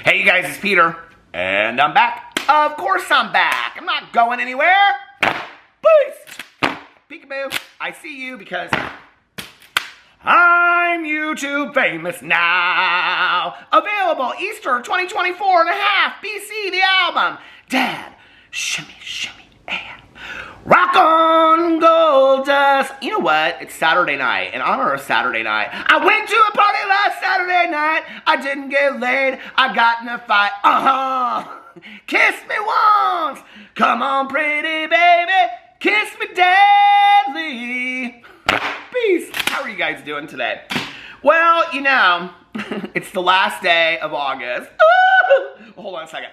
Hey you guys, it's Peter, and I'm back. Of course I'm back. I'm not going anywhere. Peace. Peekaboo. I see you because I'm YouTube famous now. Available Easter 2024 and a half. BC, the album. Dad, shimmy, shimmy, and rock on gold dust. You know what? It's Saturday night. In honor of Saturday night, I went to a party last Saturday night. I didn't get laid. I got in a fight. Kiss me once. Come on, pretty baby. Kiss me deadly. Peace. How are you guys doing today? Well, you know, it's the last day of August. Hold on a second.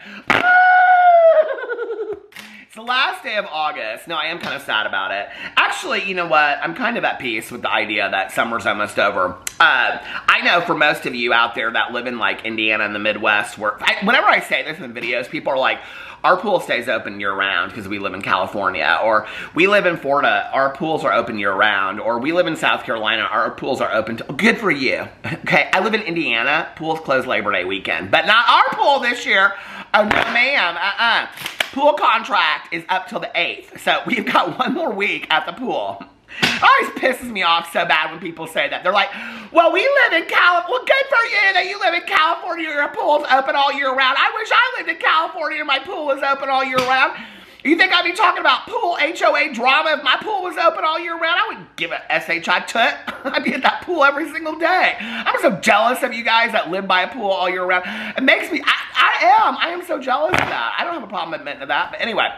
It's the last day of August. No, I am kind of sad about it. Actually, you know what? I'm kind of at peace with the idea that summer's almost over. I know for most of you out there that live in like Indiana and the Midwest, whenever I say this in videos, people are like, our pool stays open year-round because we live in California, or we live in Florida, our pools are open year-round, or we live in South Carolina, our pools are open. Good for you. Okay, I live in Indiana, pools close Labor Day weekend, but not our pool this year. Oh, no ma'am, Pool contract is up till the 8th, so we've got one more week at the pool. It always pisses me off so bad when people say that. They're like, well, we live in California. Well, good for you that you live in California. Your pool's open all year round. I wish I lived in California and my pool was open all year round. You think I'd be talking about pool HOA drama if my pool was open all year round? I wouldn't give a SHI toot. I'd be at that pool every single day. I'm so jealous of you guys that live by a pool all year round. It makes me, I am so jealous of that. I don't have a problem admitting to that, but anyway.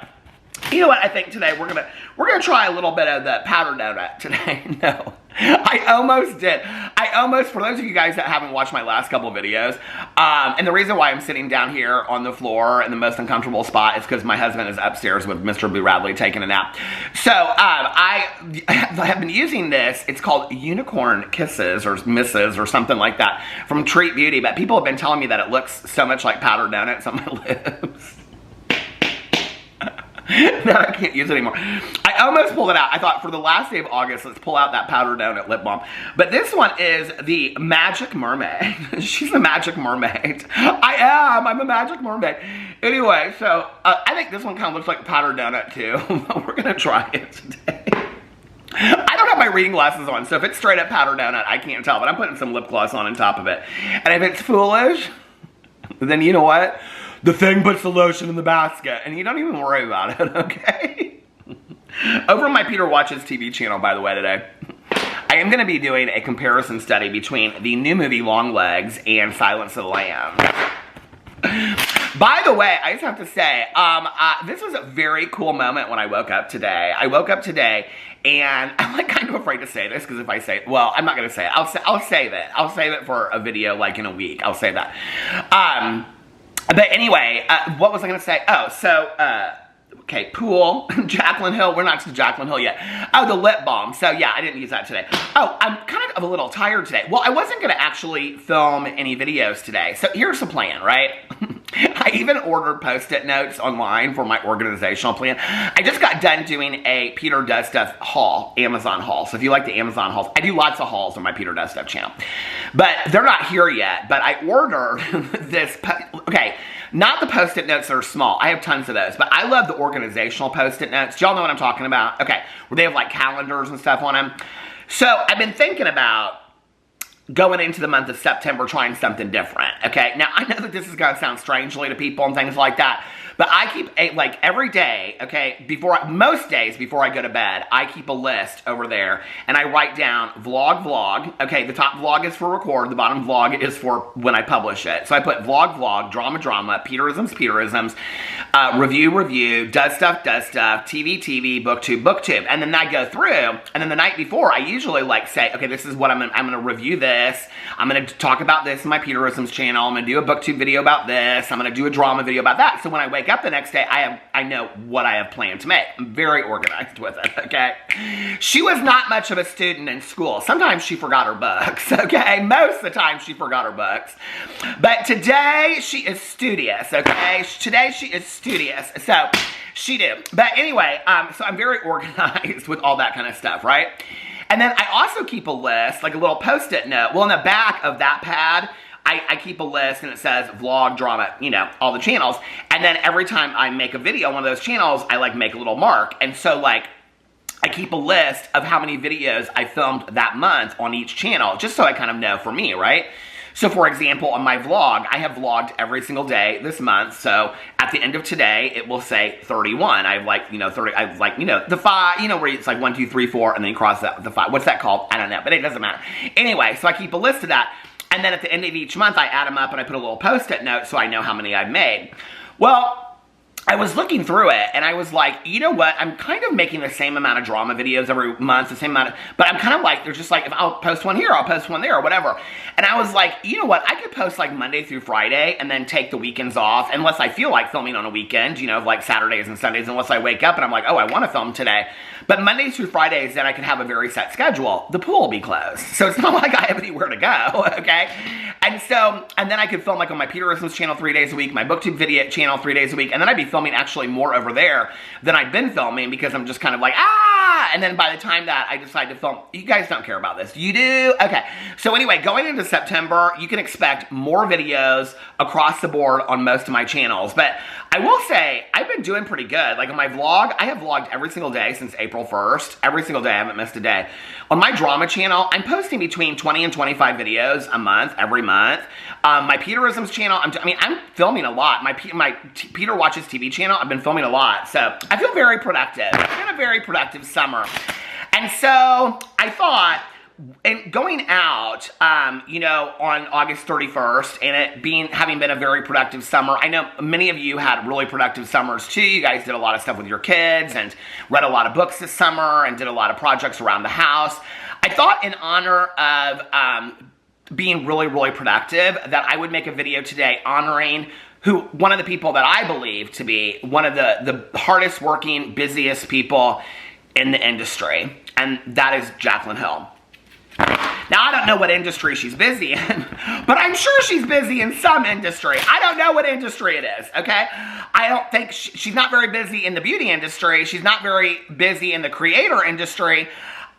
You know what I think today? We're gonna try a little bit of the powder donut today. No, I almost did. For those of you guys that haven't watched my last couple of videos, and the reason why I'm sitting down here on the floor in the most uncomfortable spot is because my husband is upstairs with Mr. Boo Radley taking a nap. So I have been using this. It's called Unicorn Kisses or Misses or something like that from Treat Beauty. But people have been telling me that it looks so much like powder donuts on my lips. No, I can't use it anymore. I almost pulled it out. I thought for the last day of August, let's pull out that powder donut lip balm. But this one is the Magic Mermaid. She's a Magic Mermaid. I'm a Magic Mermaid. Anyway, so I think this one kind of looks like a powder donut too. We're going to try it today. I don't have my reading glasses on, so if it's straight up powder donut, I can't tell. But I'm putting some lip gloss on top of it. And if it's foolish, then you know what? The thing puts the lotion in the basket, and you don't even worry about it, okay? Over on my Peter Watches TV channel, by the way, today, I am going to be doing a comparison study between the new movie Longlegs and Silence of the Lambs. By the way, I just have to say, this was a very cool moment when I woke up today. And I'm like kind of afraid to say this because if I say it, well, I'm not going to say it. I'll save it. I'll save it for a video like in a week. I'll say that. But anyway, what was I going to say? Oh, so, okay, pool, Jaclyn Hill. We're not to Jaclyn Hill yet. Oh, the lip balm. So, yeah, I didn't use that today. Oh, I'm kind of a little tired today. Well, I wasn't going to actually film any videos today. So, here's the plan, right? I even ordered Post-it notes online for my organizational plan. I just got done doing a Peter Does Stuff haul, Amazon haul. So if you like the Amazon hauls, I do lots of hauls on my Peter Does Stuff channel. But they're not here yet. But I ordered this, okay, not the Post-it notes that are small. I have tons of those. But I love the organizational Post-it notes. Do y'all know what I'm talking about? Okay, where they have like calendars and stuff on them. So I've been thinking about going into the month of September trying something different, okay? Now, I know that this is going to sound strangely to people and things like that, but I keep, like, every day, okay, most days before I go to bed, I keep a list over there, and I write down vlog, okay? The top vlog is for record, the bottom vlog is for when I publish it. So I put vlog, drama, Peterisms, review, does stuff, TV, booktube, and then I go through, and then the night before, I usually, like, say, okay, this is what I'm going to review this. I'm going to talk about this in my Peterisms channel. I'm going to do a booktube video about this. I'm going to do a drama video about that. So when I wake up the next day, I know what I have planned to make. I'm very organized with it, okay? She was not much of a student in school. Sometimes she forgot her books, okay? Most of the time she forgot her books. But today she is studious, okay? Today she is studious. So she did. But anyway, so I'm very organized with all that kind of stuff, right? And then I also keep a list, like a little Post-it note. Well, in the back of that pad, I keep a list and it says vlog, drama, you know, all the channels. And then every time I make a video on one of those channels, I like make a little mark. And so like, I keep a list of how many videos I filmed that month on each channel, just so I kind of know for me, right? So for example, on my vlog, I have vlogged every single day this month. So at the end of today, it will say 31. I have like, you know, 30, I have like, you know, the 5, you know, where it's like 1, 2, 3, 4, and then you cross that, the 5. What's that called? I don't know, but it doesn't matter. Anyway, so I keep a list of that. And then at the end of each month, I add them up and I put a little post-it note so I know how many I've made. Well, I was looking through it and I was like, you know what? I'm kind of making the same amount of drama videos every month, the same amount of, but I'm kind of like, they're just like, if I'll post one here, I'll post one there or whatever. And I was like, you know what? I could post like Monday through Friday and then take the weekends off unless I feel like filming on a weekend, you know, like Saturdays and Sundays, unless I wake up and I'm like, oh, I want to film today. But Mondays through Fridays, then I can have a very set schedule. The pool will be closed. So it's not like I have anywhere to go, okay? And so, and then I could film like on my Peterisms channel 3 days a week, my BookTube video channel 3 days a week, and then I'd be filming actually more over there than I've been filming because I'm just kind of like, and then by the time that I decide to film, you guys don't care about this. You do? Okay. So anyway, going into September, you can expect more videos across the board on most of my channels. But I will say, I've been doing pretty good. Like on my vlog, I have vlogged every single day since April 1st. Every single day, I haven't missed a day. On my drama channel, I'm posting between 20 and 25 videos a month, every month. My Peterisms channel, I'm filming a lot. My Peter Watches TV channel, I've been filming a lot. So I feel very productive. It's been a very productive summer. And so I thought, and going out, you know, on August 31st, and it having been a very productive summer, I know many of you had really productive summers too. You guys did a lot of stuff with your kids and read a lot of books this summer and did a lot of projects around the house. I thought in honor of being really, really productive that I would make a video today honoring one of the people that I believe to be one of the hardest working, busiest people in the industry, and that is Jaclyn Hill. Now, I don't know what industry she's busy in, but I'm sure she's busy in some industry. I don't know what industry it is, okay? I don't think she's not very busy in the beauty industry. She's not very busy in the creator industry.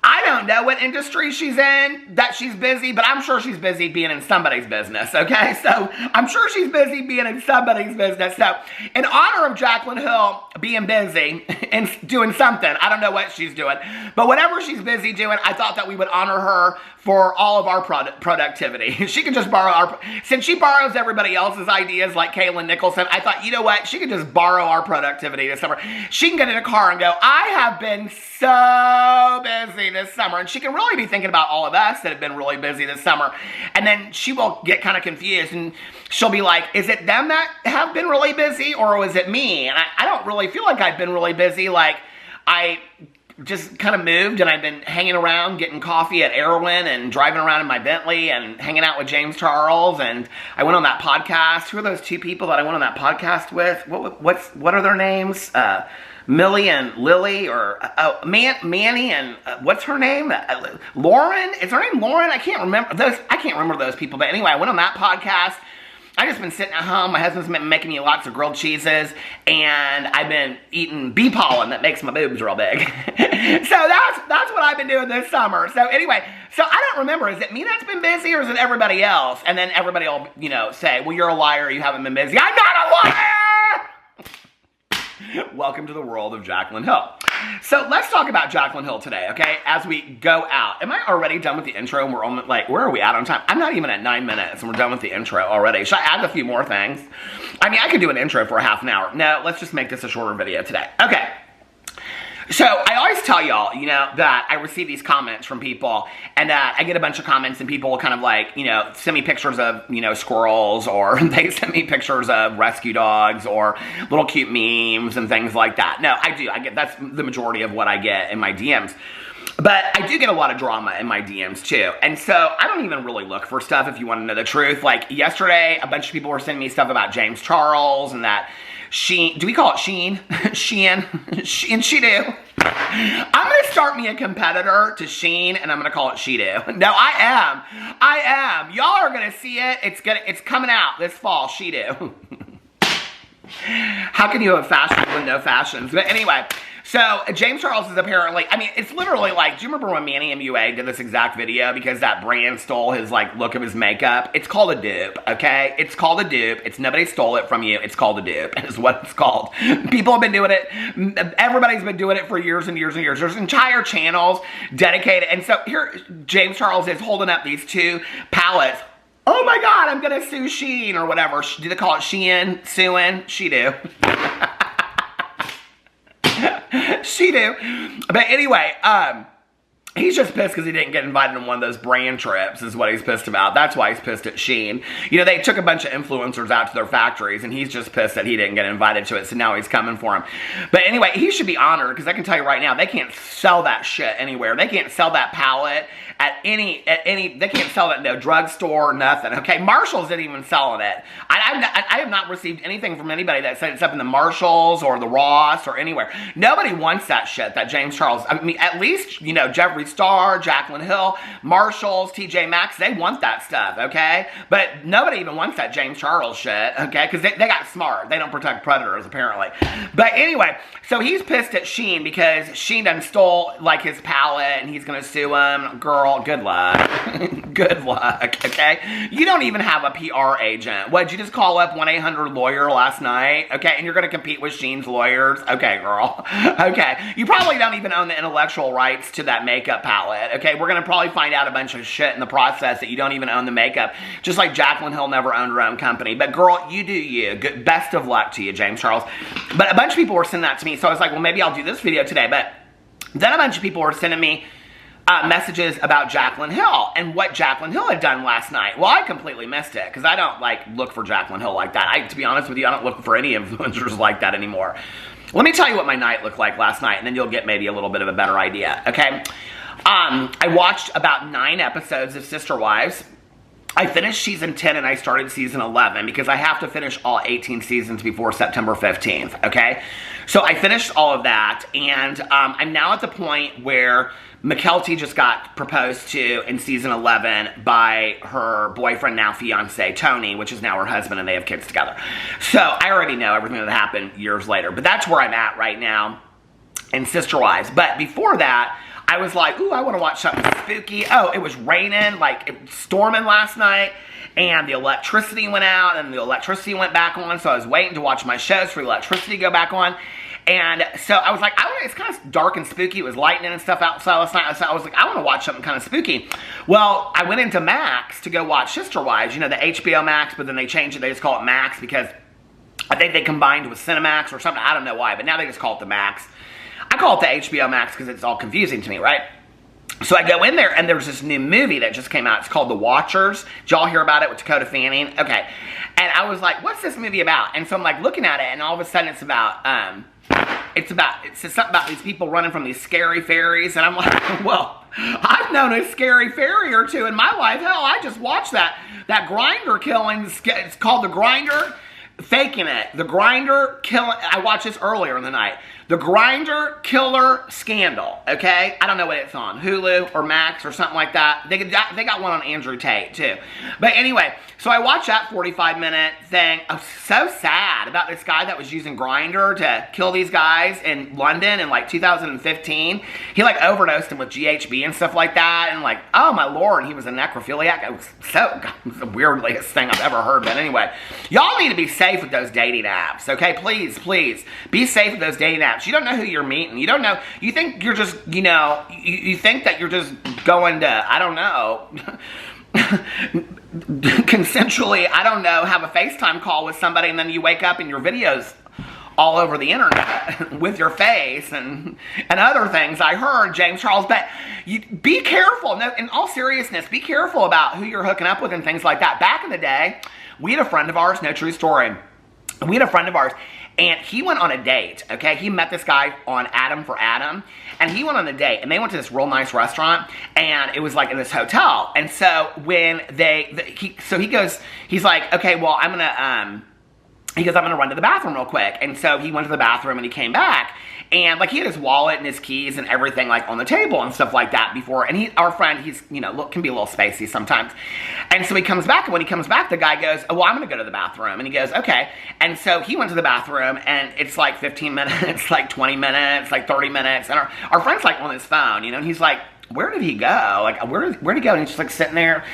I don't know what industry she's in, that she's busy, but I'm sure she's busy being in somebody's business, okay? So, I'm sure she's busy being in somebody's business. So, in honor of Jaclyn Hill being busy and doing something, I don't know what she's doing, but whatever she's busy doing, I thought that we would honor her for all of our productivity. She can just borrow since she borrows everybody else's ideas like Caitlin Nicholson, I thought, you know what, she could just borrow our productivity this summer. She can get in a car and go, I have been so busy this summer, and she can really be thinking about all of us that have been really busy this summer, and then she will get kind of confused, and she'll be like, is it them that have been really busy, or was it me? And I don't really feel like I've been really busy. Like, I just kind of moved, and I've been hanging around, getting coffee at Erwin, and driving around in my Bentley, and hanging out with James Charles, and I went on that podcast. Who are those two people that I went on that podcast with? What are their names? Millie and Lily, or Manny and what's her name? Lauren? Is her name Lauren? I can't remember those people. But anyway, I went on that podcast. I've just been sitting at home. My husband's been making me lots of grilled cheeses, and I've been eating bee pollen that makes my boobs real big. So that's what I've been doing this summer. So anyway, so I don't remember. Is it me that's been busy, or is it everybody else? And then everybody will, you know, say, well, you're a liar. You haven't been busy. I'm not a liar! Welcome to the world of Jaclyn Hill. So let's talk about Jaclyn Hill today, okay? As we go out. Am I already done with the intro? And we're on, like, where are we at on time? I'm not even at 9 minutes, and we're done with the intro already. Should I add a few more things? I mean, I could do an intro for a half an hour. No, let's just make this a shorter video today. Okay. So, I always tell y'all, you know, that I receive these comments from people, and that I get a bunch of comments, and people will kind of like, you know, send me pictures of, you know, squirrels, or they send me pictures of rescue dogs, or little cute memes, and things like that. No, I do. That's the majority of what I get in my DMs. But I do get a lot of drama in my DMs too. And so I don't even really look for stuff, if you want to know the truth. Like yesterday, a bunch of people were sending me stuff about James Charles, and that Shein, do we call it Shein? Shein, She-Do. I'm going to start me a competitor to Shein, and I'm going to call it She-Do. No, I am. Y'all are going to see it. It's coming out this fall, She-Do. How can you have fashion with no fashions? But anyway, So James Charles is apparently, I mean, it's literally like, do you remember when Manny MUA did this exact video because that brand stole his like look of his makeup? It's called a dupe, okay? It's called a dupe. It's nobody stole it from you. It's called a dupe is what it's called. People have been doing it. Everybody's been doing it for years and years and years. There's entire channels dedicated. And so here James Charles is holding up these two palettes. Oh my God, I'm gonna sue Shein or whatever. Do they call it Shein? Suing? She do. She do. But anyway, he's just pissed because he didn't get invited on one of those brand trips is what he's pissed about. That's why he's pissed at Shein. You know, they took a bunch of influencers out to their factories and he's just pissed that he didn't get invited to it. So now he's coming for him. But anyway, he should be honored because I can tell you right now, they can't sell that shit anywhere. They can't sell that palette at any, they can't sell it in no drugstore or nothing. Okay, Marshalls isn't even selling it. I have not received anything from anybody that said it's up in the Marshalls or the Ross or anywhere. Nobody wants that shit that James Charles, I mean, at least, you know, Jeffree Star, Jaclyn Hill, Marshalls, TJ Maxx, they want that stuff, okay? But nobody even wants that James Charles shit, okay? Because they got smart. They don't protect predators, apparently. But anyway, so he's pissed at Shein because Shein done stole, like, his palette and he's going to sue him. Girl, good luck. Good luck, okay? You don't even have a PR agent. What, did you just call up 1-800-LAWYER last night? Okay, and you're going to compete with Shein's lawyers? Okay, girl. Okay. You probably don't even own the intellectual rights to that makeup palette, okay? We're going to probably find out a bunch of shit in the process that you don't even own the makeup. Just like Jaclyn Hill never owned her own company. But girl, you do you. Good, best of luck to you, James Charles. But a bunch of people were sending that to me, so I was like, well, maybe I'll do this video today. But then a bunch of people were sending me messages about Jaclyn Hill and what Jaclyn Hill had done last night. Well, I completely missed it because I don't like look for Jaclyn Hill like that. To be honest with you, I don't look for any influencers like that anymore. Let me tell you what my night looked like last night and then you'll get maybe a little bit of a better idea, okay? I watched about 9 episodes of Sister Wives. I finished season 10 and I started season 11 because I have to finish all 18 seasons before September 15th, okay? So I finished all of that and I'm now at the point where McKelty just got proposed to in season 11 by her boyfriend, now fiance, Tony, which is now her husband, and they have kids together. So I already know everything that happened years later, but that's where I'm at right now in Sister Wives. But before that, I was like, ooh, I want to watch something spooky. Oh, it was raining, like it was storming last night, and the electricity went out, and the electricity went back on, so I was waiting to watch my shows for the electricity to go back on. And so I was like, it's kind of dark and spooky. It was lightning and stuff outside last night. So I was like, I want to watch something kind of spooky. Well, I went into Max to go watch Sister Wives, you know, the HBO Max, but then they changed it. They just call it Max because I think they combined with Cinemax or something. I don't know why, but now they just call it the Max. I call it the HBO Max because it's all confusing to me, right? So I go in there, and there's this new movie that just came out. It's called The Watchers. Did y'all hear about it with Dakota Fanning? Okay. And I was like, what's this movie about? And so I'm like looking at it, and all of a sudden it's about, it says something about these people running from these scary fairies. And I'm like, well, I've known a scary fairy or two in my life. Hell, I just watched that Grinder killing. It's called The Grinder. Faking it. The Grinder killing. I watched this earlier in the night. The Grinder Killer Scandal, okay? I don't know what it's on, Hulu or Max or something like that. They got one on Andrew Tate, too. But anyway, so I watched that 45-minute thing. I was so sad about this guy that was using Grindr to kill these guys in London in, like, 2015. He, like, overdosed him with GHB and stuff like that. And, like, oh, my Lord, he was a necrophiliac. It was the weirdest thing I've ever heard. But anyway, y'all need to be safe with those dating apps, okay? Please, please, be safe with those dating apps. You don't know who you're meeting. You don't know. You think you're just, you know, you think that you're just going to, I don't know, consensually, I don't know, have a FaceTime call with somebody and then you wake up and your video's all over the internet with your face and other things. I heard, James Charles, but be careful. No, in all seriousness, be careful about who you're hooking up with and things like that. Back in the day, we had a friend of ours, no true story, we had a friend of ours, and he went on a date, okay? He met this guy on Adam for Adam, and he went on a date, and they went to this real nice restaurant, and it was like in this hotel. And so when he goes, he's like, okay, well, I'm gonna, he goes, I'm going to run to the bathroom real quick. And so he went to the bathroom and he came back. And like he had his wallet and his keys and everything like on the table and stuff like that before. And our friend, he's, you know, can be a little spacey sometimes. And so he comes back. And when he comes back, the guy goes, oh, well, I'm going to go to the bathroom. And he goes, okay. And so he went to the bathroom and it's like 15 minutes, like 20 minutes, like 30 minutes. And our friend's like on his phone, you know, and he's like, where did he go? Like, where'd he go? And he's just like sitting there.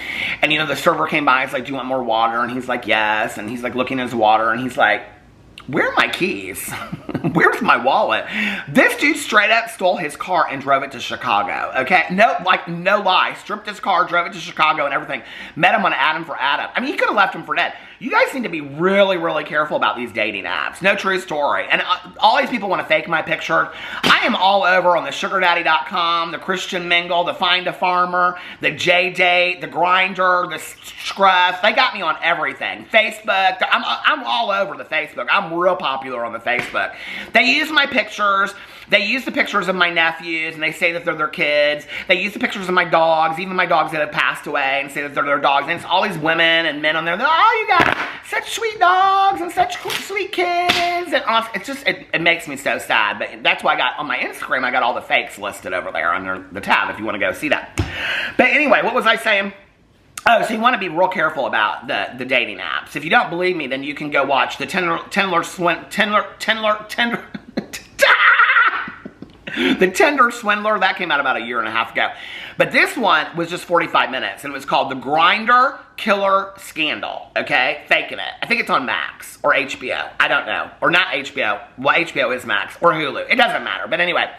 And, you know, the server came by. He's like, do you want more water? And he's like, yes. And he's like looking at his water. And he's like, where are my keys? Where's my wallet? This dude straight up stole his car and drove it to Chicago, okay? No, like, no lie. Stripped his car, drove it to Chicago and everything. Met him on Adam for Adam. I mean, he could have left him for dead. You guys need to be really, really careful about these dating apps. No, true story. And all these people want to fake my picture. I am all over on the sugardaddy.com, the Christian Mingle, the Find a Farmer, the J-Date, the Grindr, the Scruff. They got me on everything. Facebook. I'm all over the Facebook. I'm real popular on the Facebook. They use my pictures. They use the pictures of my nephews, and they say that they're their kids. They use the pictures of my dogs, even my dogs that have passed away, and say that they're their dogs. And it's all these women and men on there. Oh, you got such sweet dogs and such sweet kids. And it's just, it makes me so sad. But that's why I got, on my Instagram, I got all the fakes listed over there under the tab if you want to go see that. But anyway, what was I saying? Oh, so you want to be real careful about the dating apps. If you don't believe me, then you can go watch the The Tinder Swindler, that came out about a year and a half ago. But this one was just 45 minutes, and it was called The Grindr Killer Scandal, okay? Faking it. I think it's on Max or HBO. I don't know. Or not HBO. Well, HBO is Max. Or Hulu. It doesn't matter. But anyway.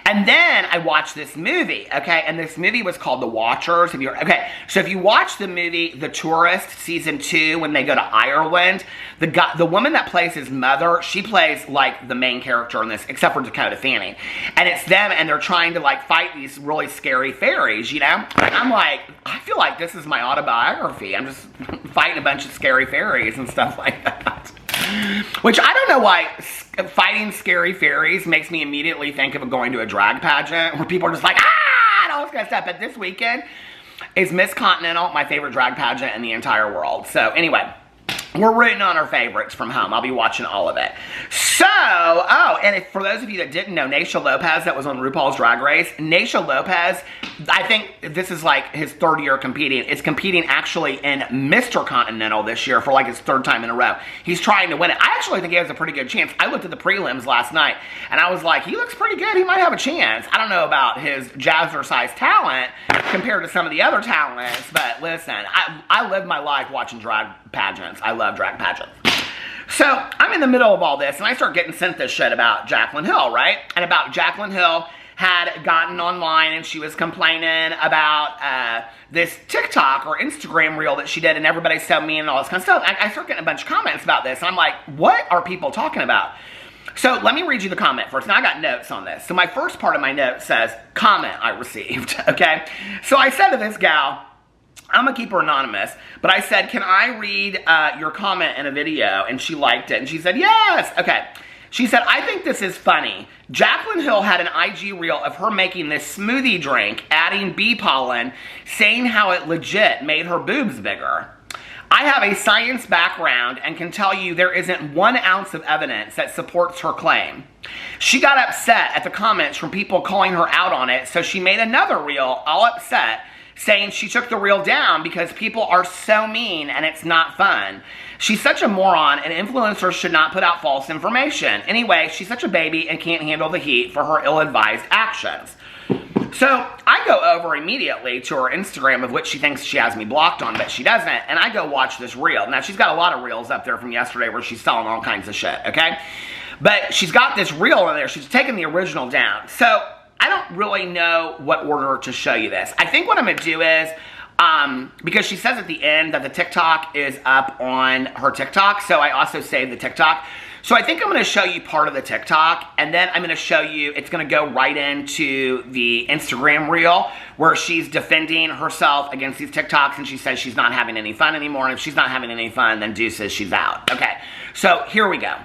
And then I watched this movie, okay? And this movie was called The Watchers. Okay, so if you watch the movie The Tourist Season 2, when they go to Ireland, the woman that plays his mother, she plays like the main character in this, except for Dakota Fanning. And it's them, and they're trying to like fight these really scary fairies, you know? And I'm like, I feel like this is my autobiography. I'm just fighting a bunch of scary fairies and stuff like that. Which I don't know why fighting scary fairies makes me immediately think of going to a drag pageant where people are just like, ah, and all this kind of stuff. But this weekend is Miss Continental, my favorite drag pageant in the entire world. So anyway, we're rooting on our favorites from home. I'll be watching all of it. So, and for those of you that didn't know, Naysha Lopez, that was on RuPaul's Drag Race. Naysha Lopez, I think this is like his third year competing. Is competing actually in Mr. Continental this year for like his third time in a row. He's trying to win it. I actually think he has a pretty good chance. I looked at the prelims last night, and I was like, he looks pretty good. He might have a chance. I don't know about his jazzercise talent compared to some of the other talents, but listen, I live my life watching drag pageants. I love drag pageants. So, I'm in the middle of all this, and I start getting sent this shit about Jaclyn Hill, right? And about Jaclyn Hill had gotten online, and she was complaining about this TikTok or Instagram reel that she did, and everybody's so mean and all this kind of stuff. I start getting a bunch of comments about this, and I'm like, what are people talking about? So, let me read you the comment first. Now, I got notes on this. So, my first part of my note says, comment I received, okay? So, I said to this gal, I'm going to keep her anonymous, but I said, can I read your comment in a video? And she liked it, and she said, yes. Okay. She said, I think this is funny. Jaclyn Hill had an IG reel of her making this smoothie drink, adding bee pollen, saying how it legit made her boobs bigger. I have a science background and can tell you there isn't 1 ounce of evidence that supports her claim. She got upset at the comments from people calling her out on it, so she made another reel all upset, saying she took the reel down because people are so mean and it's not fun. She's such a moron, and influencers should not put out false information. Anyway, she's such a baby and can't handle the heat for her ill-advised actions. So I go over immediately to her Instagram, of which she thinks she has me blocked on, but she doesn't, and I go watch this reel. Now, she's got a lot of reels up there from yesterday where she's selling all kinds of shit, okay? But she's got this reel in there. She's taken the original down. So I don't really know what order to show you this. I think what I'm going to do is, because she says at the end that the TikTok is up on her TikTok, so I also saved the TikTok. So I think I'm going to show you part of the TikTok, and then I'm going to show you, it's going to go right into the Instagram reel, where she's defending herself against these TikToks, and she says she's not having any fun anymore, and if she's not having any fun, then deuces, she's out. Okay, so here we go.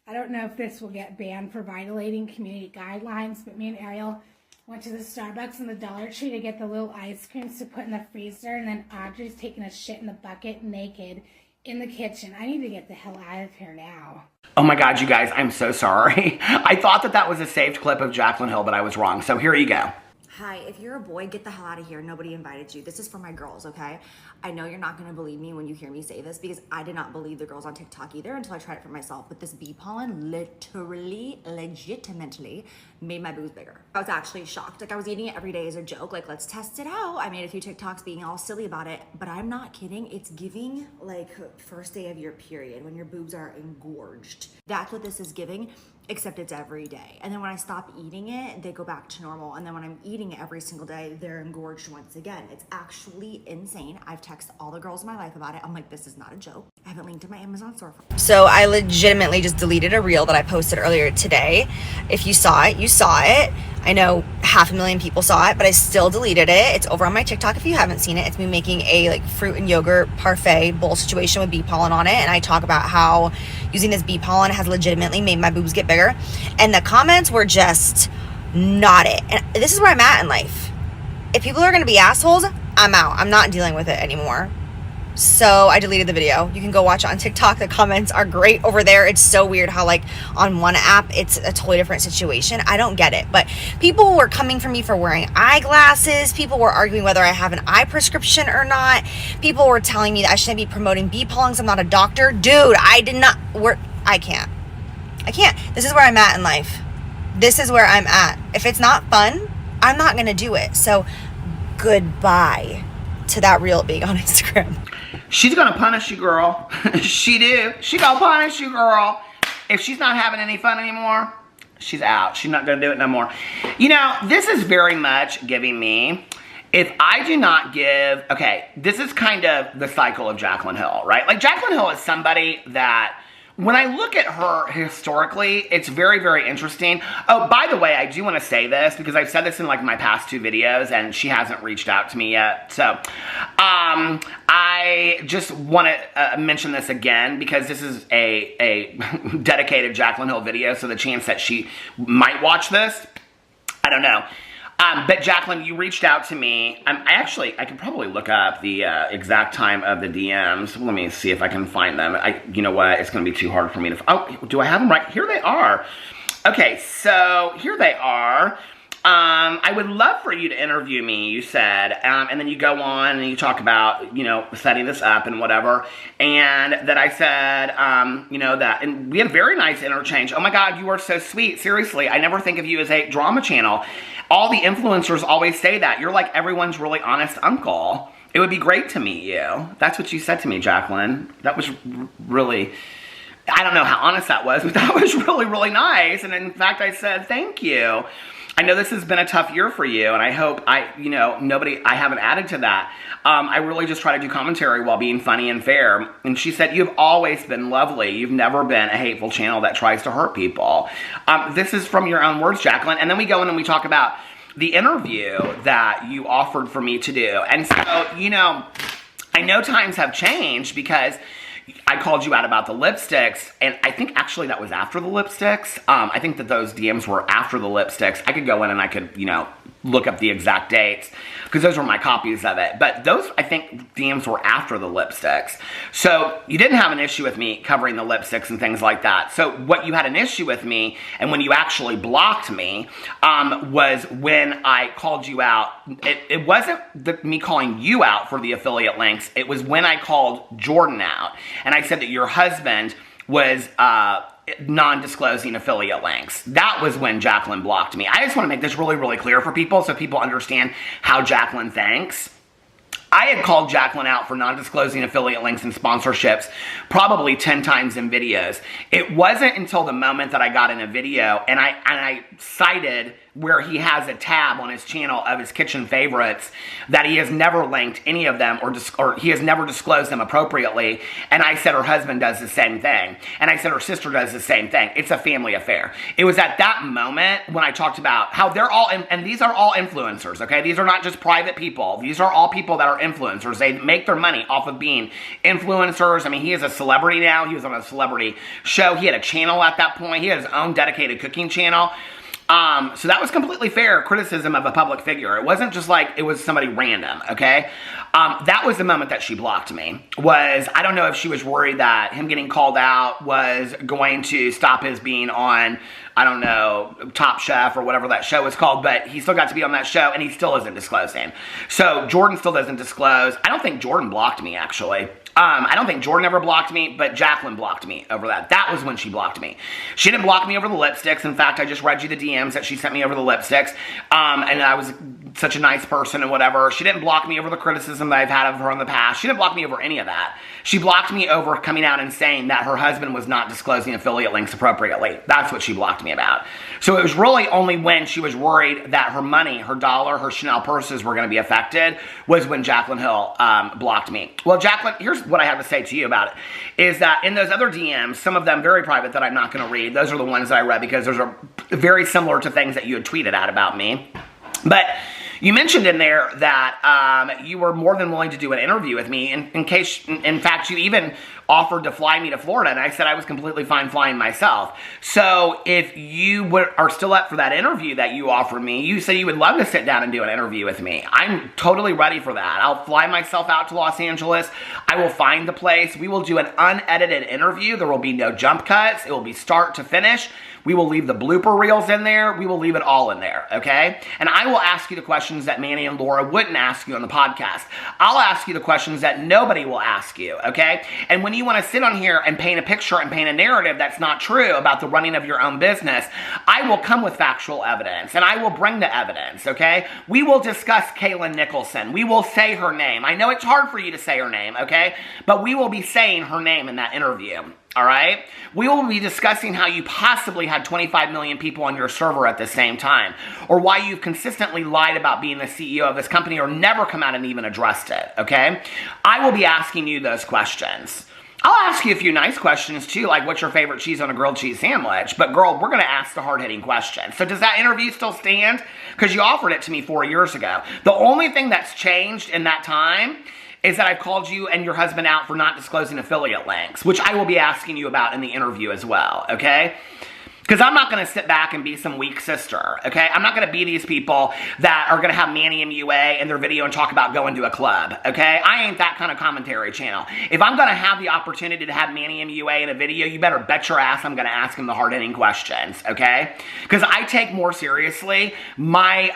I don't know if this will get banned for violating community guidelines, but me and Ariel went to the Starbucks and the Dollar Tree to get the little ice creams to put in the freezer, and then Audrey's taking a shit in the bucket naked in the kitchen. I need to get the hell out of here now. Oh my God, you guys, I'm so sorry. I thought that was a saved clip of Jaclyn Hill, but I was wrong. So here you go. Hi, if you're a boy, get the hell out of here. Nobody invited you. This is for my girls, okay? I know you're not gonna believe me when you hear me say this because I did not believe the girls on TikTok either until I tried it for myself. But this bee pollen literally, legitimately made my boobs bigger. I was actually shocked. Like I was eating it every day as a joke. Like, let's test it out. I made a few TikToks being all silly about it, but I'm not kidding. It's giving like first day of your period when your boobs are engorged. That's what this is giving. Except it's every day. And then when I stop eating it, they go back to normal. And then when I'm eating it every single day, they're engorged once again. It's actually insane. I've texted all the girls in my life about it. I'm like, this is not a joke. I have it linked in my Amazon store. So I legitimately just deleted a reel that I posted earlier today. If you saw it, you saw it. I know 500,000 people saw it, but I still deleted it. It's over on my TikTok if you haven't seen it. It's me making a like fruit and yogurt parfait bowl situation with bee pollen on it. And I talk about how using this bee pollen has legitimately made my boobs get bigger. And the comments were just not it. And this is where I'm at in life. If people are going to be assholes, I'm out. I'm not dealing with it anymore. So I deleted the video. You can go watch it on TikTok. The comments are great over there. It's so weird how like on one app, it's a totally different situation. I don't get it. But people were coming for me for wearing eyeglasses. People were arguing whether I have an eye prescription or not. People were telling me that I shouldn't be promoting bee pollen. I'm not a doctor. Dude, I can't. This is where I'm at in life. This is where I'm at. If it's not fun, I'm not going to do it. So goodbye to that reel being on Instagram. She's gonna punish you, girl. She do. She gonna punish you, girl. If she's not having any fun anymore, she's out. She's not gonna do it no more. You know, this is very much giving me, if I do not give, okay, this is kind of the cycle of Jaclyn Hill, right? Like Jaclyn Hill is somebody that, when I look at her historically, it's very, very interesting. Oh, by the way, I do want to say this because I've said this in like my past 2 videos and she hasn't reached out to me yet. So, I just want to mention this again because this is a dedicated Jaclyn Hill video. So the chance that she might watch this, I don't know. But Jaclyn, you reached out to me. I could probably look up the exact time of the DMs. Let me see if I can find them. You know what? It's going to be too hard for me to. Oh, do I have them right? Here they are. Okay, so here they are. I would love for you to interview me, you said. And then you go on and you talk about, you know, setting this up and whatever. And that I said, you know, that. And we had a very nice interchange. Oh my God, you are so sweet. Seriously, I never think of you as a drama channel. All the influencers always say that. You're like everyone's really honest uncle. It would be great to meet you. That's what you said to me, Jaclyn. That was really, I don't know how honest that was, but that was really, really nice. And in fact, I said, thank you. I know this has been a tough year for you, and I hope I haven't added to that. I really just try to do commentary while being funny and fair. And she said, you've always been lovely. You've never been a hateful channel that tries to hurt people. This is from your own words, Jaclyn. And then we go in and we talk about the interview that you offered for me to do. And so, you know, I know times have changed because I called you out about the lipsticks, and I think actually that was after the lipsticks. I think that those DMs were after the lipsticks. I could go in and I could, you know, look up the exact dates because those were my copies of it. But those, I think, DMs were after the lipsticks. So you didn't have an issue with me covering the lipsticks and things like that. So what you had an issue with me, and when you actually blocked me, was when I called you out. It wasn't me calling you out for the affiliate links. It was when I called Jordan out. And I said that your husband was non-disclosing affiliate links. That was when Jaclyn blocked me. I just want to make this really, really clear for people so people understand how Jaclyn thinks. I had called Jaclyn out for non-disclosing affiliate links and sponsorships probably 10 times in videos. It wasn't until the moment that I got in a video and I cited where he has a tab on his channel of his kitchen favorites that he has never linked any of them or he has never disclosed them appropriately. And I said her husband does the same thing. And I said her sister does the same thing. It's a family affair. It was at that moment when I talked about how they're all, and these are all influencers, okay? These are not just private people. These are all people that are influencers. They make their money off of being influencers. I mean, he is a celebrity now. He was on a celebrity show. He had a channel at that point. He had his own dedicated cooking channel. So that was completely fair criticism of a public figure. It wasn't just like it was somebody random, okay? That was the moment that she blocked me. I don't know if she was worried that him getting called out was going to stop his being on, I don't know, Top Chef or whatever that show was called, but he still got to be on that show and he still isn't disclosing. So Jordan still doesn't disclose. I don't think Jordan blocked me, actually. I don't think Jordan ever blocked me, but Jaclyn blocked me over that. That was when she blocked me. She didn't block me over the lipsticks. In fact, I just read you the DMs that she sent me over the lipsticks. And I was such a nice person and whatever. She didn't block me over the criticism that I've had of her in the past. She didn't block me over any of that. She blocked me over coming out and saying that her husband was not disclosing affiliate links appropriately. That's what she blocked me about. So it was really only when she was worried that her money, her dollar, her Chanel purses were going to be affected was when Jaclyn Hill blocked me. Well, Jaclyn, here's what I have to say to you about it, is that in those other DMs, some of them very private that I'm not going to read, those are the ones that I read because those are very similar to things that you had tweeted out about me. But you mentioned in there that you were more than willing to do an interview with me in fact, you even offered to fly me to Florida, and I said I was completely fine flying myself. So if you are still up for that interview that you offered me, you said you would love to sit down and do an interview with me. I'm totally ready for that. I'll fly myself out to Los Angeles. I will find the place. We will do an unedited interview. There will be no jump cuts. It will be start to finish. We will leave the blooper reels in there. We will leave it all in there, okay? And I will ask you the questions that Manny and Laura wouldn't ask you on the podcast. I'll ask you the questions that nobody will ask you, okay? And when you want to sit on here and paint a picture and paint a narrative that's not true about the running of your own business, I will come with factual evidence, and I will bring the evidence, okay? We will discuss Kaylin Nicholson. We will say her name. I know it's hard for you to say her name, okay? But we will be saying her name in that interview. All right? We will be discussing how you possibly had 25 million people on your server at the same time, or why you've consistently lied about being the CEO of this company or never come out and even addressed it, okay? I will be asking you those questions. I'll ask you a few nice questions too, like what's your favorite cheese on a grilled cheese sandwich? But girl, we're going to ask the hard-hitting questions. So does that interview still stand? Because you offered it to me 4 years ago. The only thing that's changed in that time is that I've called you and your husband out for not disclosing affiliate links, which I will be asking you about in the interview as well, okay? Because I'm not going to sit back and be some weak sister, okay? I'm not going to be these people that are going to have Manny MUA in their video and talk about going to a club, okay? I ain't that kind of commentary channel. If I'm going to have the opportunity to have Manny MUA in a video, you better bet your ass I'm going to ask him the hard-hitting questions, okay? Because I take more seriously my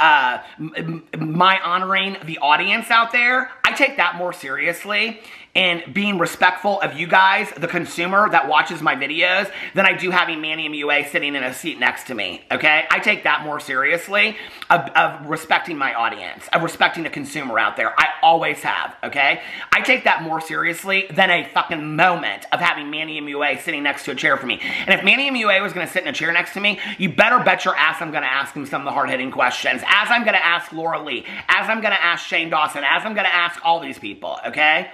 honoring the audience out there. I take that more seriously and being respectful of you guys, the consumer that watches my videos, than I do having Manny MUA sitting in a seat next to me, okay? I take that more seriously of respecting my audience, of respecting the consumer out there. I always have, okay? I take that more seriously than a fucking moment of having Manny MUA sitting next to a chair for me. And if Manny MUA was gonna sit in a chair next to me, you better bet your ass I'm gonna ask him some of the hard-hitting questions, as I'm gonna ask Laura Lee, as I'm gonna ask Shane Dawson, as I'm gonna ask all these people, okay?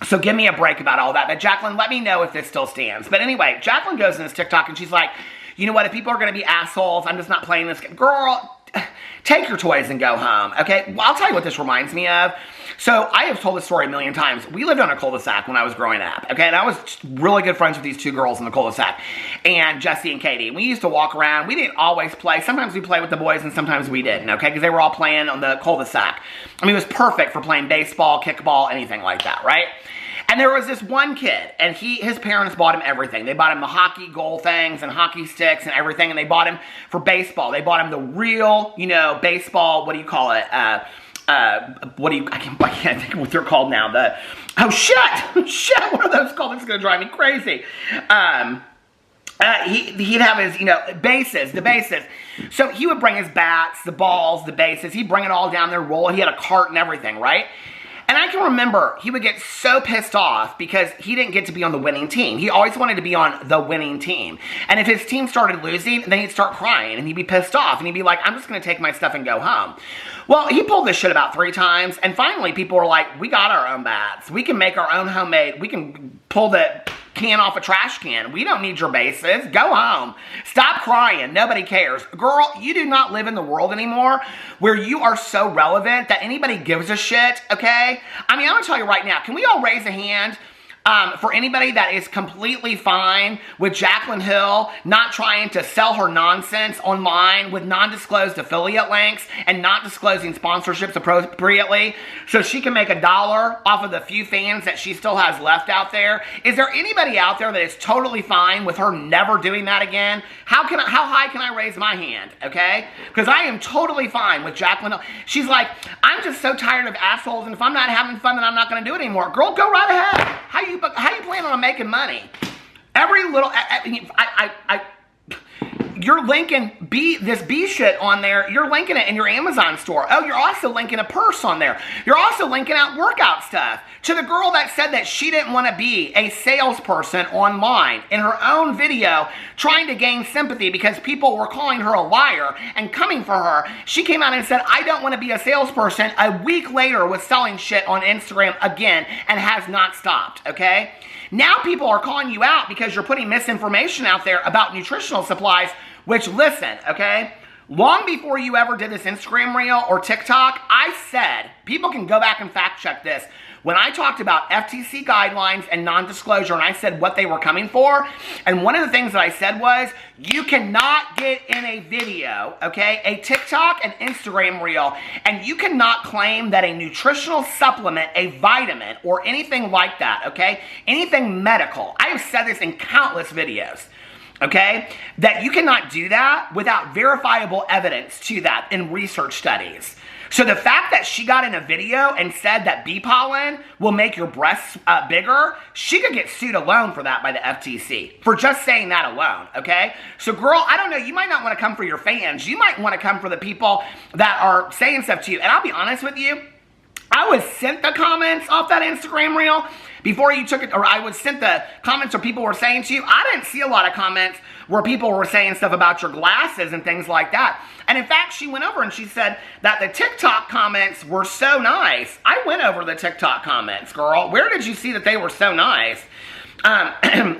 So give me a break about all that. But Jaclyn, let me know if this still stands. But anyway, Jaclyn goes in this TikTok and she's like, you know what, if people are going to be assholes, I'm just not playing this game. Girl, take your toys and go home, okay? Well, I'll tell you what this reminds me of. So I have told this story a million times. We lived on a cul-de-sac when I was growing up, okay? And I was really good friends with ththese two girls in the cul-de-sac, and Jessie and Katie. We used to walk around. We didn't always play. Sometimes we played with the boys and sometimes we didn't, okay? Because they were all playing on the cul-de-sac. I mean, it was perfect for playing baseball, kickball, anything like that, right? And there was this one kid, and his parents bought him everything. They bought him the hockey goal things and hockey sticks and everything, and they bought him for baseball. They bought him the real, baseball, what do you call it? I can't think of what they're called now. Shit, what are those called? This is going to drive me crazy. He'd have his, the bases. So he would bring his bats, the balls, the bases. He'd bring it all down there, roll it. He had a cart and everything, right? And I can remember he would get so pissed off because he didn't get to be on the winning team. He always wanted to be on the winning team. And if his team started losing, then he'd start crying and he'd be pissed off and he'd be like, I'm just going to take my stuff and go home. Well, he pulled this shit about 3 times, and finally people were like, we got our own bats. We can make our own homemade. We can pull the can off a trash can. We don't need your bases. Go home. Stop crying. Nobody cares. Girl, you do not live in the world anymore where you are so relevant that anybody gives a shit, okay? I mean, I'm going to tell you right now, can we all raise a hand For anybody that is completely fine with Jaclyn Hill not trying to sell her nonsense online with non-disclosed affiliate links and not disclosing sponsorships appropriately so she can make $1 off of the few fans that she still has left out there, is there anybody out there that is totally fine with her never doing that again? How high can I raise my hand, okay? Because I am totally fine with Jaclyn Hill. She's like, I'm just so tired of assholes, and if I'm not having fun, then I'm not going to do it anymore. Girl, go right ahead. How you planning on making money? Every little, you're linking this B shit on there. You're linking it in your Amazon store. Oh, you're also linking a purse on there. You're also linking out workout stuff to the girl that said that she didn't want to be a salesperson online in her own video, trying to gain sympathy because people were calling her a liar and coming for her. She came out and said, I don't want to be a salesperson. A week later was selling shit on Instagram again and has not stopped, okay? Now people are calling you out because you're putting misinformation out there about nutritional supplies, which, listen, okay, long before you ever did this Instagram reel or TikTok, I said, people can go back and fact check this, when I talked about FTC guidelines and non-disclosure, and I said what they were coming for, and one of the things that I said was, you cannot get in a video, okay, a TikTok and Instagram reel, and you cannot claim that a nutritional supplement, a vitamin, or anything like that, okay, anything medical, I have said this in countless videos, okay, that you cannot do that without verifiable evidence to that in research studies. So the fact that she got in a video and said that bee pollen will make your breasts bigger, she could get sued alone for that by the FTC, for just saying that alone, okay? So girl, I don't know, you might not want to come for your fans. You might want to come for the people that are saying stuff to you. And I'll be honest with you, I was sent the comments off that Instagram reel before you took it, or I was sent the comments where people were saying to you. I didn't see a lot of comments where people were saying stuff about your glasses and things like that. And in fact, she went over and she said that the TikTok comments were so nice. I went over the TikTok comments, girl. Where did you see that they were so nice?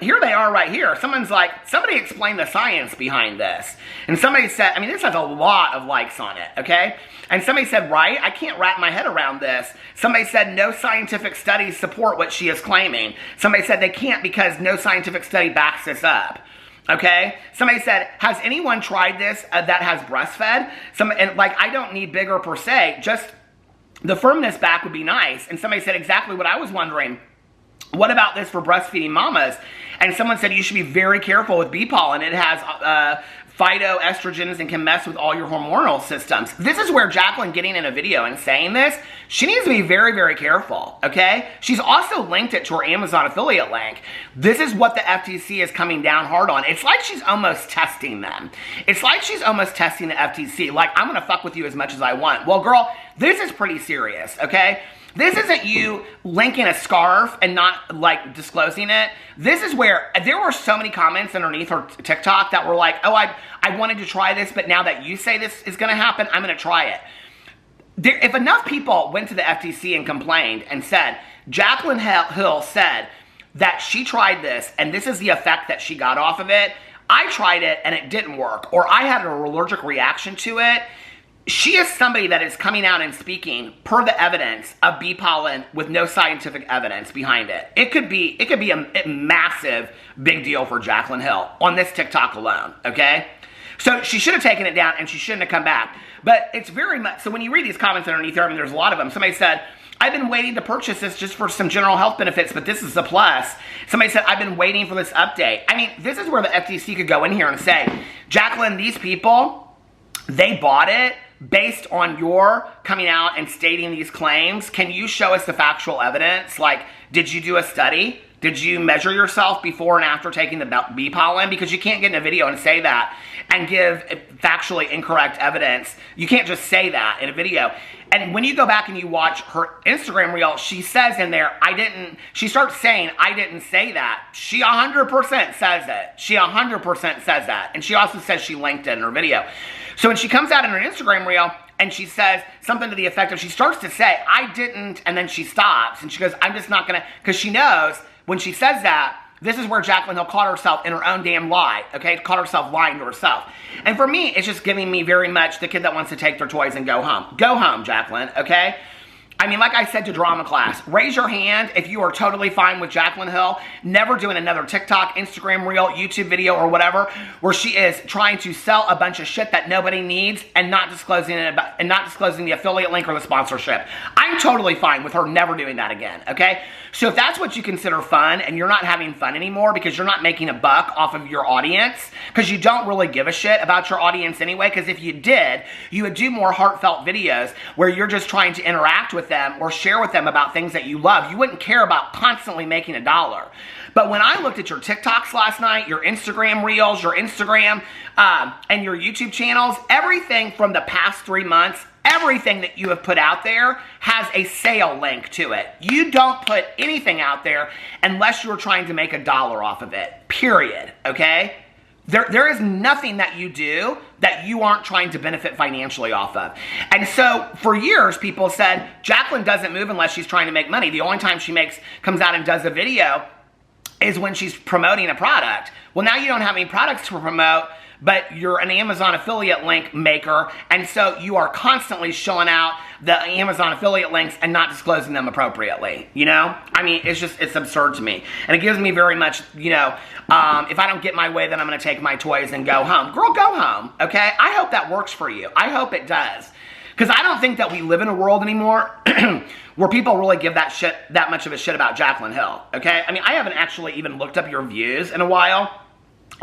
Here they are right here. Someone's like, somebody explain the science behind this. And somebody said, I mean, this has a lot of likes on it, okay? And somebody said, right? I can't wrap my head around this. Somebody said, no scientific studies support what she is claiming. Somebody said they can't because no scientific study backs this up. Okay? Somebody said, has anyone tried this that has breastfed? And like, I don't need bigger per se, just the firmness back would be nice. And somebody said exactly what I was wondering. What about this for breastfeeding mamas? And someone said you should be very careful with bee pollen. It has phytoestrogens and can mess with all your hormonal systems. This is where Jaclyn getting in a video and saying this, she needs to be very, very careful, okay? She's also linked it to her Amazon affiliate link. This is what the FTC is coming down hard on. It's like she's almost testing them. It's like she's almost testing the FTC. Like, I'm gonna fuck with you as much as I want. Well, girl, this is pretty serious, okay? This isn't you linking a scarf and not, like, disclosing it. This is where there were so many comments underneath her TikTok that were like, oh, I wanted to try this, but now that you say this is going to happen, I'm going to try it. If enough people went to the FTC and complained and said, Jaclyn Hill said that she tried this and this is the effect that she got off of it, I tried it and it didn't work, or I had an allergic reaction to it, she is somebody that is coming out and speaking per the evidence of bee pollen with no scientific evidence behind it. It could be a massive big deal for Jaclyn Hill on this TikTok alone, okay? So she should have taken it down and she shouldn't have come back. But it's very much, so when you read these comments underneath there, I mean, there's a lot of them. Somebody said, I've been waiting to purchase this just for some general health benefits, but this is a plus. Somebody said, I've been waiting for this update. I mean, this is where the FTC could go in here and say, Jaclyn, these people, they bought it based on your coming out and stating these claims. Can you show us the factual evidence? Like, did you do a study? Did you measure yourself before and after taking the bee pollen? Because you can't get in a video and say that and give factually incorrect evidence. You can't just say that in a video. And when you go back and you watch her Instagram reel, she says in there, she starts saying, I didn't say that. She 100% says it. She 100% says that. And she also says she linked it in her video. So when she comes out in her Instagram reel and she says something to the effect of, she starts to say, I didn't, and then she stops. And she goes, I'm just not going to, because she knows when she says that, this is where Jaclyn Hill caught herself in her own damn lie, okay? Caught herself lying to herself. And for me, it's just giving me very much the kid that wants to take their toys and go home. Go home, Jaclyn, okay? I mean, like I said to drama class, raise your hand if you are totally fine with Jaclyn Hill never doing another TikTok, Instagram reel, YouTube video, or whatever, where she is trying to sell a bunch of shit that nobody needs and not disclosing it and not disclosing the affiliate link or the sponsorship. I'm totally fine with her never doing that again, okay? So if that's what you consider fun and you're not having fun anymore because you're not making a buck off of your audience, because you don't really give a shit about your audience anyway, because if you did, you would do more heartfelt videos where you're just trying to interact with them or share with them about things that you love. You wouldn't care about constantly making a dollar. But when I looked at your TikToks last night, your Instagram reels, your Instagram, and your YouTube channels, everything from the past 3 months, everything that you have put out there has a sale link to it. You don't put anything out there unless you're trying to make a dollar off of it, period, okay? There is nothing that you do that you aren't trying to benefit financially off of. And so for years, people said, Jaclyn doesn't move unless she's trying to make money. The only time she comes out and does a video is when she's promoting a product. Well, now you don't have any products to promote, but you're an Amazon affiliate link maker, and so you are constantly showing out the Amazon affiliate links and not disclosing them appropriately, you know? I mean, it's absurd to me. And it gives me very much, you know, if I don't get my way, then I'm gonna take my toys and go home. Girl, go home, okay? I hope that works for you. I hope it does. Because I don't think that we live in a world anymore where people really give that much of a shit about Jaclyn Hill, okay? I mean, I haven't actually even looked up your views in a while.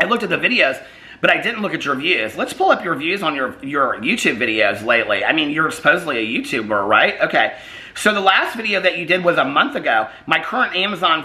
I looked at the videos, but I didn't look at your views. Let's pull up your views on your YouTube videos lately. I mean, you're supposedly a YouTuber, right? Okay. So the last video that you did was a month ago. My current Amazon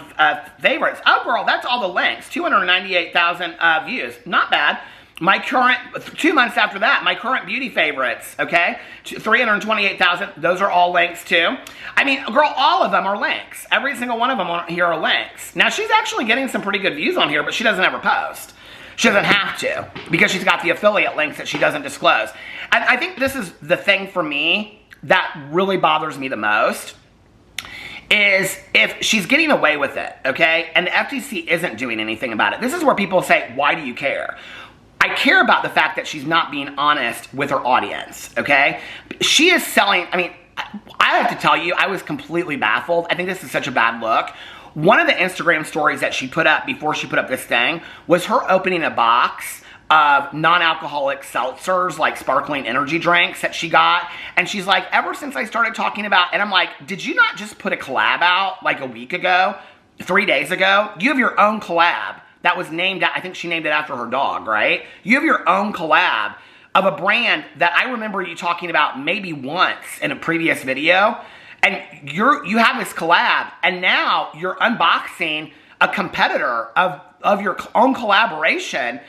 favorites. Oh, girl, that's all the links. 298,000 views. Not bad. My current, 2 months after that, my current beauty favorites, okay? 328,000, those are all links too. I mean, girl, all of them are links. Every single one of them on here are links. Now, she's actually getting some pretty good views on here, but she doesn't ever post. She doesn't have to, because she's got the affiliate links that she doesn't disclose. And I think this is the thing for me that really bothers me the most, is if she's getting away with it, okay? And the FTC isn't doing anything about it. This is where people say, why do you care? I care about the fact that she's not being honest with her audience, okay? She is selling, I mean, I have to tell you, I was completely baffled. I think this is such a bad look. One of the Instagram stories that she put up before she put up this thing was her opening a box of non-alcoholic seltzers, like sparkling energy drinks that she got. And she's like, ever since I started talking about, and I'm like, did you not just put a collab out like a week ago, 3 days ago? You have your own collab that was named, I think she named it after her dog, right? You have your own collab of a brand that I remember you talking about maybe once in a previous video. And you have this collab, and now you're unboxing a competitor of your own collaboration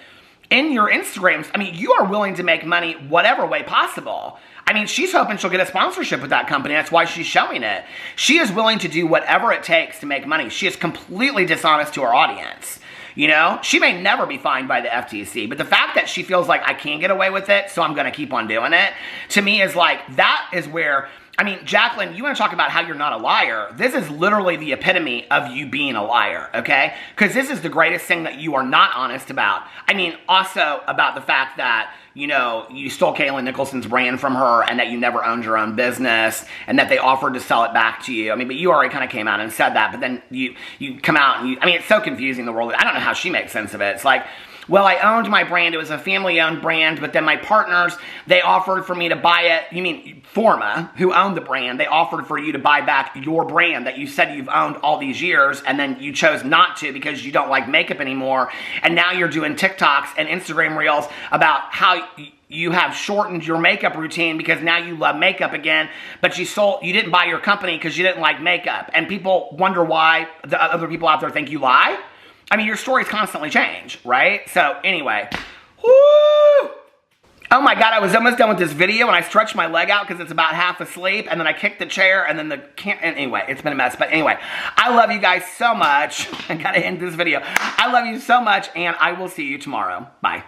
in your Instagrams. I mean, you are willing to make money whatever way possible. I mean, she's hoping she'll get a sponsorship with that company. That's why she's showing it. She is willing to do whatever it takes to make money. She is completely dishonest to her audience. You know, she may never be fined by the FTC, but the fact that she feels like I can't get away with it, so I'm going to keep on doing it, to me is like, that is where, I mean, Jaclyn, you want to talk about how you're not a liar. This is literally the epitome of you being a liar, okay? Because this is the greatest thing that you are not honest about. I mean, also about the fact that, you know, you stole Caitlin Nicholson's brand from her and that you never owned your own business and that they offered to sell it back to you. I mean, but you already kind of came out and said that, but then you come out and I mean, it's so confusing, the world. I don't know how she makes sense of it. It's like, well, I owned my brand. It was a family-owned brand, but then my partners, they offered for me to buy it. You mean Forma, who owned the brand, they offered for you to buy back your brand that you said you've owned all these years, and then you chose not to because you don't like makeup anymore, and now you're doing TikToks and Instagram Reels about how you have shortened your makeup routine because now you love makeup again, but you didn't buy your company because you didn't like makeup, and people wonder why the other people out there think you lie. I mean, your stories constantly change, right? So, anyway. Woo! Oh my God, I was almost done with this video and I stretched my leg out because it's about half asleep, and then I kicked the chair and then anyway, it's been a mess. But anyway, I love you guys so much. I gotta end this video. I love you so much, and I will see you tomorrow. Bye.